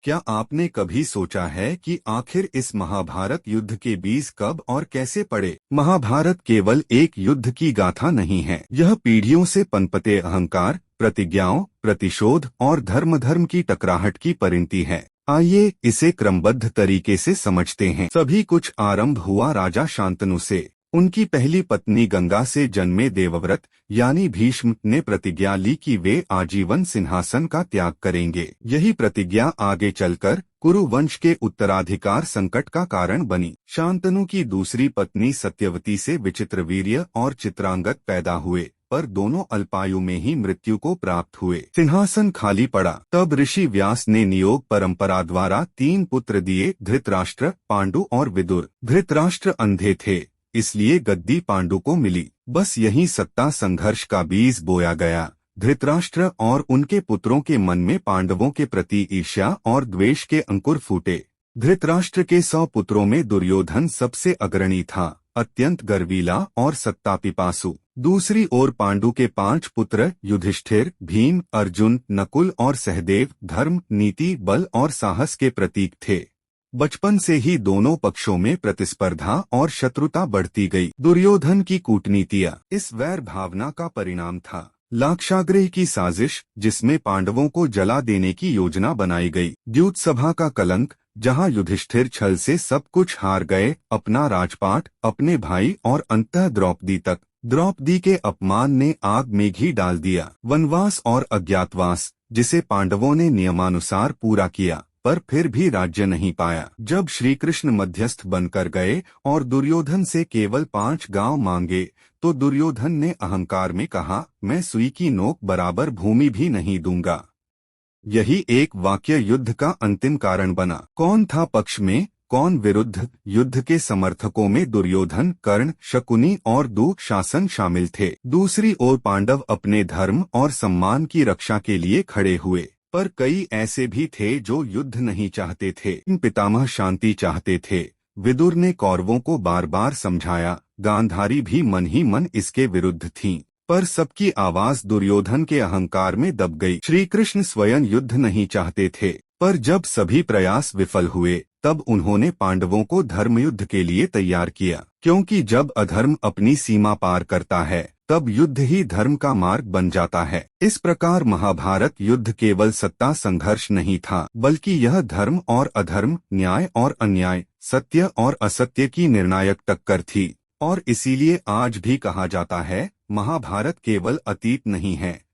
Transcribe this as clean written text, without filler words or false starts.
क्या आपने कभी सोचा है कि आखिर इस महाभारत युद्ध के बीज कब और कैसे पड़े? महाभारत केवल एक युद्ध की गाथा नहीं है। यह पीढ़ियों से पनपते अहंकार, प्रतिज्ञाओं, प्रतिशोध और धर्म की टकराहट की परिणति है। आइए इसे क्रमबद्ध तरीके से समझते हैं। सभी कुछ आरंभ हुआ राजा शांतनु से। उनकी पहली पत्नी गंगा से जन्मे देवव्रत यानी भीष्म ने प्रतिज्ञा ली कि वे आजीवन सिंहासन का त्याग करेंगे। यही प्रतिज्ञा आगे चलकर कुरु वंश के उत्तराधिकार संकट का कारण बनी। शांतनु की दूसरी पत्नी सत्यवती से विचित्र वीर्य और चित्रांगद पैदा हुए, पर दोनों अल्पायु में ही मृत्यु को प्राप्त हुए। सिंहासन खाली पड़ा। तब ऋषि व्यास ने नियोग परंपरा द्वारा 3 पुत्र दिए, धृतराष्ट्र, पांडु और विदुर। धृतराष्ट्र अंधे थे, इसलिए गद्दी पांडु को मिली। बस यही सत्ता संघर्ष का बीज बोया गया। धृतराष्ट्र और उनके पुत्रों के मन में पांडवों के प्रति ईर्ष्या और द्वेष के अंकुर फूटे। धृतराष्ट्र के 100 पुत्रों में दुर्योधन सबसे अग्रणी था, अत्यंत गर्वीला और सत्ता पिपासु। दूसरी ओर पांडु के 5 पुत्र युधिष्ठिर, भीम, अर्जुन, नकुल और सहदेव धर्म, नीति, बल और साहस के प्रतीक थे। बचपन से ही दोनों पक्षों में प्रतिस्पर्धा और शत्रुता बढ़ती गई। दुर्योधन की कूटनीतियां इस वैर भावना का परिणाम था। लाक्षागृह की साजिश, जिसमें पांडवों को जला देने की योजना बनाई गई। द्यूत सभा का कलंक, जहां युधिष्ठिर छल से सब कुछ हार गए, अपना राजपाट, अपने भाई और अंततः द्रौपदी तक। द्रौपदी के अपमान ने आग में घी डाल दिया। वनवास और अज्ञातवास, जिसे पांडवों ने नियमानुसार पूरा किया, पर फिर भी राज्य नहीं पाया। जब श्री कृष्ण मध्यस्थ बनकर गए और दुर्योधन से केवल 5 गांव मांगे, तो दुर्योधन ने अहंकार में कहा, मैं सुई की नोक बराबर भूमि भी नहीं दूंगा। यही एक वाक्य युद्ध का अंतिम कारण बना। कौन था पक्ष में, कौन विरुद्ध? युद्ध के समर्थकों में दुर्योधन, कर्ण, शकुनी और दुःशासन शामिल थे। दूसरी ओर पांडव अपने धर्म और सम्मान की रक्षा के लिए खड़े हुए। पर कई ऐसे भी थे जो युद्ध नहीं चाहते थे। पितामह शांति चाहते थे। विदुर ने कौरवों को बार बार समझाया। गांधारी भी मन ही मन इसके विरुद्ध थीं, पर सबकी आवाज दुर्योधन के अहंकार में दब गई। श्री कृष्ण स्वयं युद्ध नहीं चाहते थे, पर जब सभी प्रयास विफल हुए, तब उन्होंने पांडवों को धर्मयुद्ध के लिए तैयार किया। क्योंकि जब अधर्म अपनी सीमा पार करता है, तब युद्ध ही धर्म का मार्ग बन जाता है। इस प्रकार महाभारत युद्ध केवल सत्ता संघर्ष नहीं था, बल्कि यह धर्म और अधर्म, न्याय और अन्याय, सत्य और असत्य की निर्णायक टक्कर थी। और इसीलिए आज भी कहा जाता है, महाभारत केवल अतीत नहीं है,